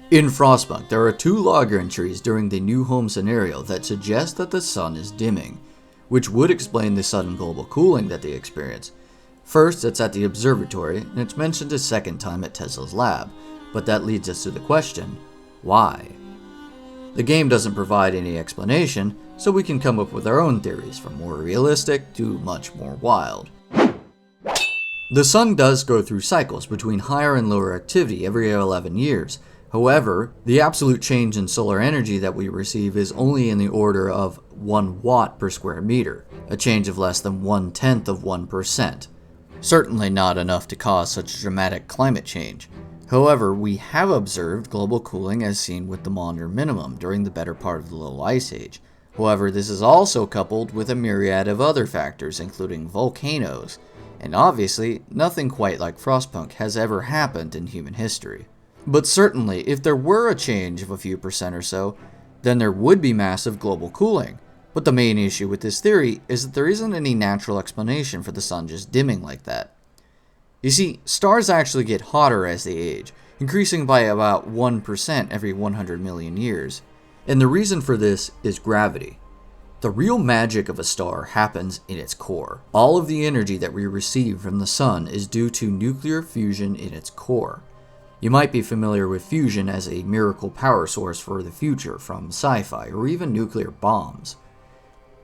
In Frostpunk, there are 2 log entries during the new home scenario that suggest that the sun is dimming, which would explain the sudden global cooling that they experience. First, it's at the observatory, and it's mentioned a second time at Tesla's lab, but that leads us to the question, why? The game doesn't provide any explanation, so we can come up with our own theories, from more realistic to much more wild. The sun does go through cycles between higher and lower activity every 11 years. However, the absolute change in solar energy that we receive is only in the order of 1 watt per square meter, a change of less than 1/10 of 1%. Certainly not enough to cause such dramatic climate change. However, we have observed global cooling as seen with the Maunder minimum during the better part of the Little Ice Age. However, this is also coupled with a myriad of other factors, including volcanoes, and obviously, nothing quite like Frostpunk has ever happened in human history. But certainly, if there were a change of a few percent or so, then there would be massive global cooling. But the main issue with this theory is that there isn't any natural explanation for the sun just dimming like that. You see, stars actually get hotter as they age, increasing by about 1% every 100 million years. And the reason for this is gravity. The real magic of a star happens in its core. All of the energy that we receive from the sun is due to nuclear fusion in its core. You might be familiar with fusion as a miracle power source for the future from sci-fi or even nuclear bombs.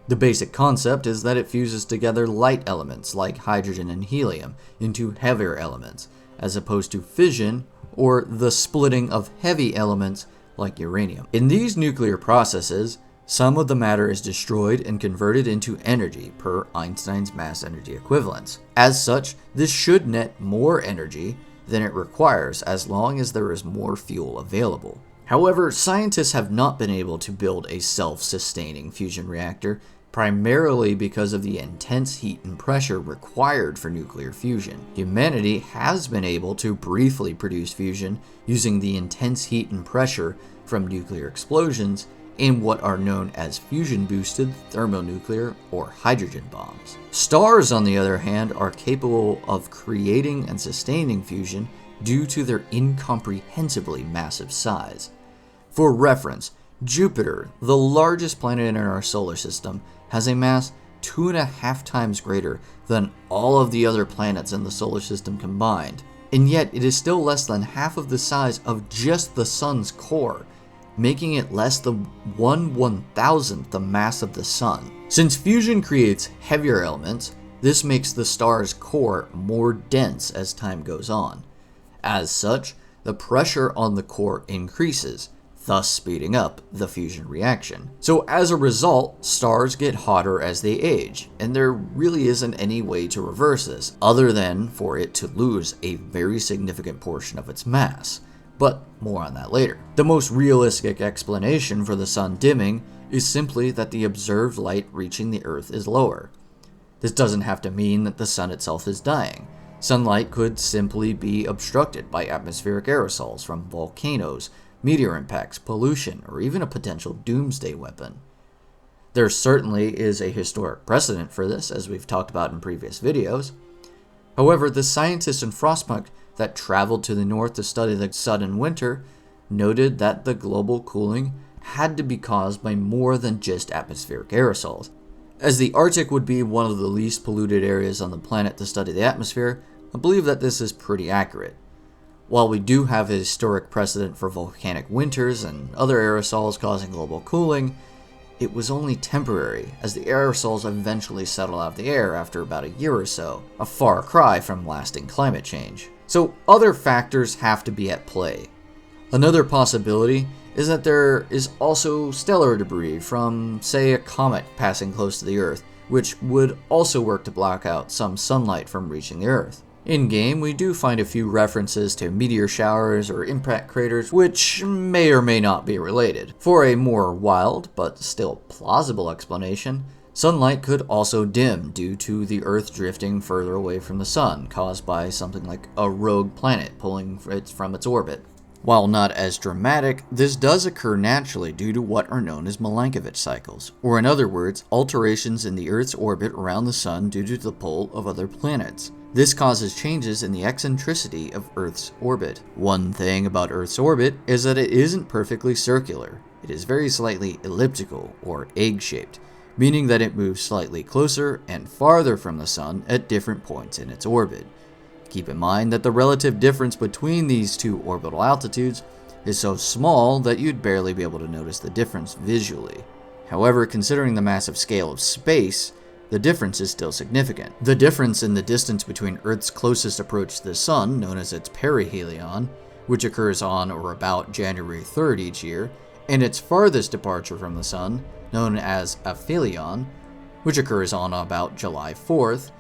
The basic concept is that it fuses together light elements like hydrogen and helium into heavier elements, as opposed to fission or the splitting of heavy elements like uranium. In these nuclear processes, some of the matter is destroyed and converted into energy per Einstein's mass energy equivalence. As such, this should net more energy than it requires as long as there is more fuel available. However, scientists have not been able to build a self-sustaining fusion reactor, primarily because of the intense heat and pressure required for nuclear fusion. Humanity has been able to briefly produce fusion using the intense heat and pressure from nuclear explosions in what are known as fusion-boosted thermonuclear or hydrogen bombs. Stars, on the other hand, are capable of creating and sustaining fusion due to their incomprehensibly massive size. For reference, Jupiter, the largest planet in our solar system, has a mass 2.5 times greater than all of the other planets in the solar system combined, and yet it is still less than half of the size of just the sun's core, making it less than 1/1000th the mass of the sun. Since fusion creates heavier elements, this makes the star's core more dense as time goes on. As such, the pressure on the core increases, thus speeding up the fusion reaction. So as a result, stars get hotter as they age, and there really isn't any way to reverse this, other than for it to lose a very significant portion of its mass. But more on that later. The most realistic explanation for the sun dimming is simply that the observed light reaching the Earth is lower. This doesn't have to mean that the sun itself is dying. Sunlight could simply be obstructed by atmospheric aerosols from volcanoes, meteor impacts, pollution, or even a potential doomsday weapon. There certainly is a historic precedent for this, as we've talked about in previous videos. However, the scientists in Frostpunk that traveled to the north to study the sudden winter noted that the global cooling had to be caused by more than just atmospheric aerosols. As the Arctic would be one of the least polluted areas on the planet to study the atmosphere, I believe that this is pretty accurate. While we do have a historic precedent for volcanic winters and other aerosols causing global cooling, it was only temporary, as the aerosols eventually settle out of the air after about a year or so, a far cry from lasting climate change. So other factors have to be at play. Another possibility is that there is also stellar debris from, say, a comet passing close to the Earth, which would also work to block out some sunlight from reaching the Earth. In-game, we do find a few references to meteor showers or impact craters, which may or may not be related. For a more wild, but still plausible explanation, sunlight could also dim due to the Earth drifting further away from the sun, caused by something like a rogue planet pulling it from its orbit. While not as dramatic, this does occur naturally due to what are known as Milankovitch cycles, or in other words, alterations in the Earth's orbit around the sun due to the pull of other planets. This causes changes in the eccentricity of Earth's orbit. One thing about Earth's orbit is that it isn't perfectly circular. It is very slightly elliptical or egg-shaped, meaning that it moves slightly closer and farther from the Sun at different points in its orbit. Keep in mind that the relative difference between these two orbital altitudes is so small that you'd barely be able to notice the difference visually. However, considering the massive scale of space, the difference is still significant. The difference in the distance between Earth's closest approach to the Sun, known as its perihelion, which occurs on or about January 3rd each year, and its farthest departure from the Sun, known as aphelion, which occurs on about July 4th,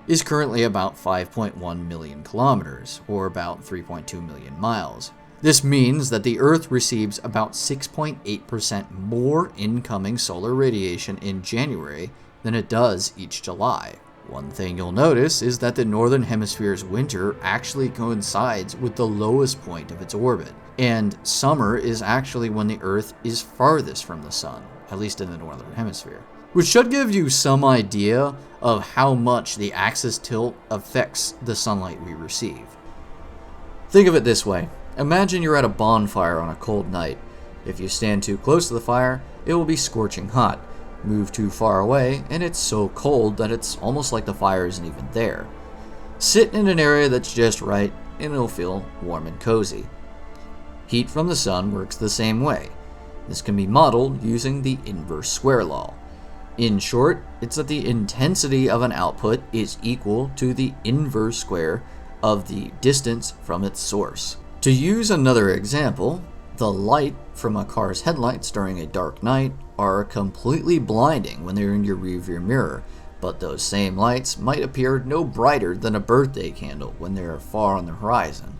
is currently about 5.1 million kilometers, or about 3.2 million miles. This means that the Earth receives about 6.8% more incoming solar radiation in January than it does each July. One thing you'll notice is that the northern hemisphere's winter actually coincides with the lowest point of its orbit, and summer is actually when the Earth is farthest from the Sun, at least in the northern hemisphere. Which should give you some idea of how much the axis tilt affects the sunlight we receive. Think of it this way. Imagine you're at a bonfire on a cold night. If you stand too close to the fire, it will be scorching hot. Move too far away, and it's so cold that it's almost like the fire isn't even there. Sit in an area that's just right, and it'll feel warm and cozy. Heat from the sun works the same way. This can be modeled using the inverse square law. In short, it's that the intensity of an output is equal to the inverse square of the distance from its source. To use another example, the light from a car's headlights during a dark night are completely blinding when they're in your rearview mirror, but those same lights might appear no brighter than a birthday candle when they are far on the horizon.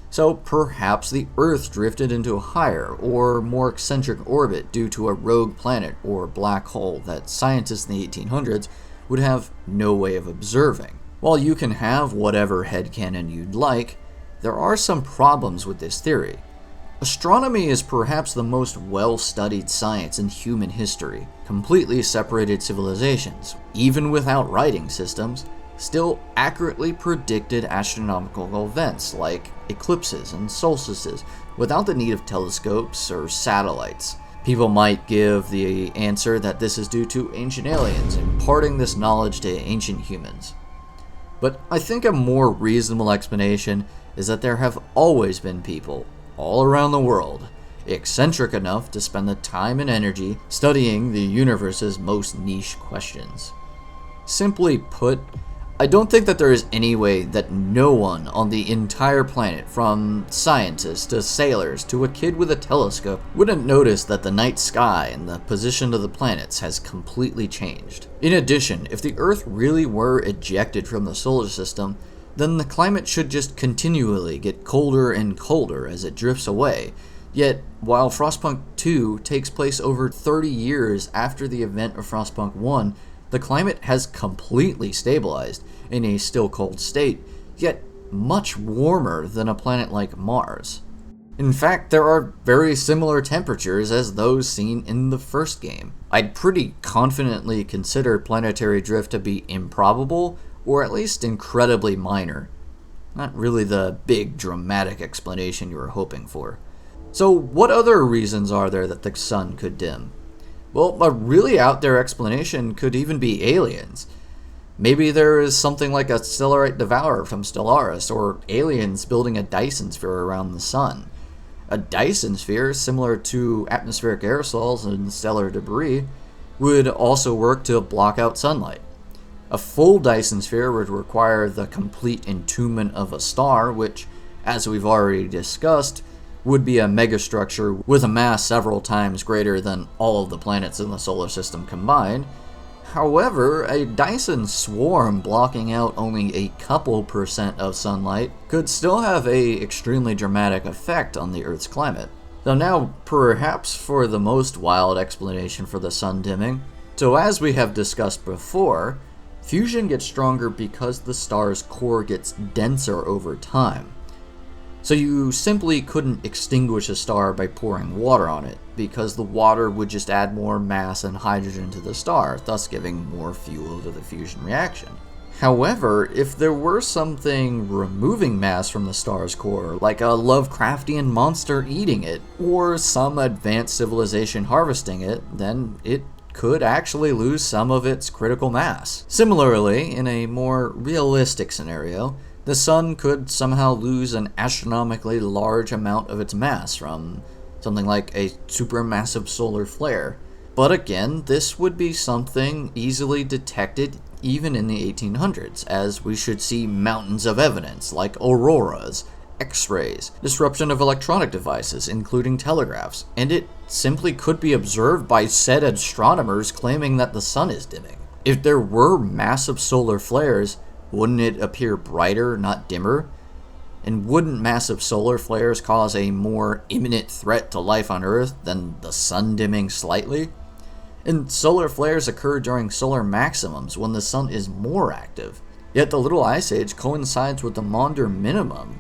So perhaps the Earth drifted into a higher or more eccentric orbit due to a rogue planet or black hole that scientists in the 1800s would have no way of observing. While you can have whatever headcanon you'd like, there are some problems with this theory. Astronomy is perhaps the most well-studied science in human history. Completely separated civilizations, even without writing systems, still accurately predicted astronomical events like eclipses and solstices without the need of telescopes or satellites. People might give the answer that this is due to ancient aliens imparting this knowledge to ancient humans. But I think a more reasonable explanation is that there have always been people all around the world, eccentric enough to spend the time and energy studying the universe's most niche questions. Simply put, I don't think that there is any way that no one on the entire planet, from scientists to sailors to a kid with a telescope, wouldn't notice that the night sky and the position of the planets has completely changed. In addition, if the Earth really were ejected from the solar system, then the climate should just continually get colder and colder as it drifts away. Yet, while Frostpunk 2 takes place over 30 years after the event of Frostpunk 1, the climate has completely stabilized in a still cold state, yet much warmer than a planet like Mars. In fact, there are very similar temperatures as those seen in the first game. I'd pretty confidently consider planetary drift to be improbable, or at least incredibly minor. Not really the big dramatic explanation you were hoping for. So what other reasons are there that the sun could dim? Well, a really out there explanation could even be aliens. Maybe there is something like a Stellarite Devourer from Stellaris, or aliens building a Dyson sphere around the sun. A Dyson sphere, similar to atmospheric aerosols and stellar debris, would also work to block out sunlight. A full Dyson sphere would require the complete entombment of a star, which, as we've already discussed, would be a megastructure with a mass several times greater than all of the planets in the solar system combined. However, a Dyson swarm blocking out only a couple % of sunlight could still have an extremely dramatic effect on the Earth's climate. So now, perhaps for the most wild explanation for the sun dimming. So as we have discussed before, fusion gets stronger because the star's core gets denser over time. So you simply couldn't extinguish a star by pouring water on it, because the water would just add more mass and hydrogen to the star, thus giving more fuel to the fusion reaction. However, if there were something removing mass from the star's core, like a Lovecraftian monster eating it, or some advanced civilization harvesting it, then it could actually lose some of its critical mass. Similarly, in a more realistic scenario, the sun could somehow lose an astronomically large amount of its mass from something like a supermassive solar flare. But again, this would be something easily detected even in the 1800s, as we should see mountains of evidence like auroras, X-rays, disruption of electronic devices, including telegraphs, and it simply could be observed by said astronomers claiming that the sun is dimming. If there were massive solar flares, wouldn't it appear brighter, not dimmer? And wouldn't massive solar flares cause a more imminent threat to life on Earth than the sun dimming slightly? And solar flares occur during solar maximums when the sun is more active. Yet the Little Ice Age coincides with the Maunder Minimum,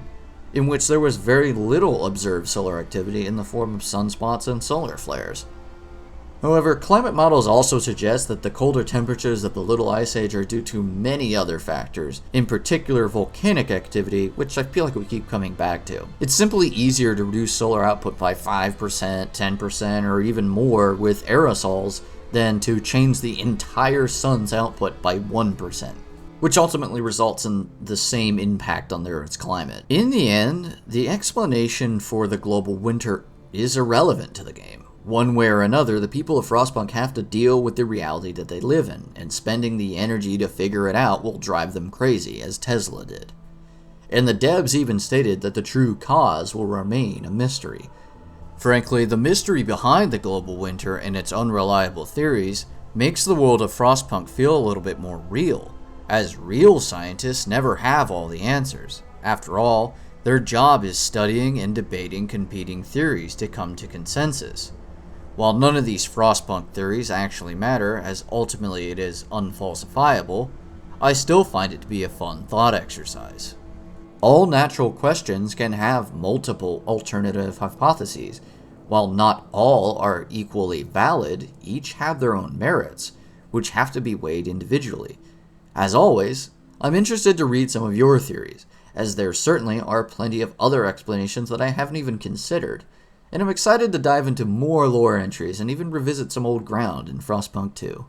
in which there was very little observed solar activity in the form of sunspots and solar flares. However, climate models also suggest that the colder temperatures of the Little Ice Age are due to many other factors, in particular volcanic activity, which I feel like we keep coming back to. It's simply easier to reduce solar output by 5%, 10%, or even more with aerosols than to change the entire sun's output by 1%, which ultimately results in the same impact on the Earth's climate. In the end, the explanation for the global winter is irrelevant to the game. One way or another, the people of Frostpunk have to deal with the reality that they live in, and spending the energy to figure it out will drive them crazy, as Tesla did. And the devs even stated that the true cause will remain a mystery. Frankly, the mystery behind the global winter and its unreliable theories makes the world of Frostpunk feel a little bit more real, as real scientists never have all the answers. After all, their job is studying and debating competing theories to come to consensus. While none of these Frostpunk theories actually matter, as ultimately it is unfalsifiable, I still find it to be a fun thought exercise. All natural questions can have multiple alternative hypotheses. While not all are equally valid, each have their own merits, which have to be weighed individually. As always, I'm interested to read some of your theories, as there certainly are plenty of other explanations that I haven't even considered, and I'm excited to dive into more lore entries and even revisit some old ground in Frostpunk 2.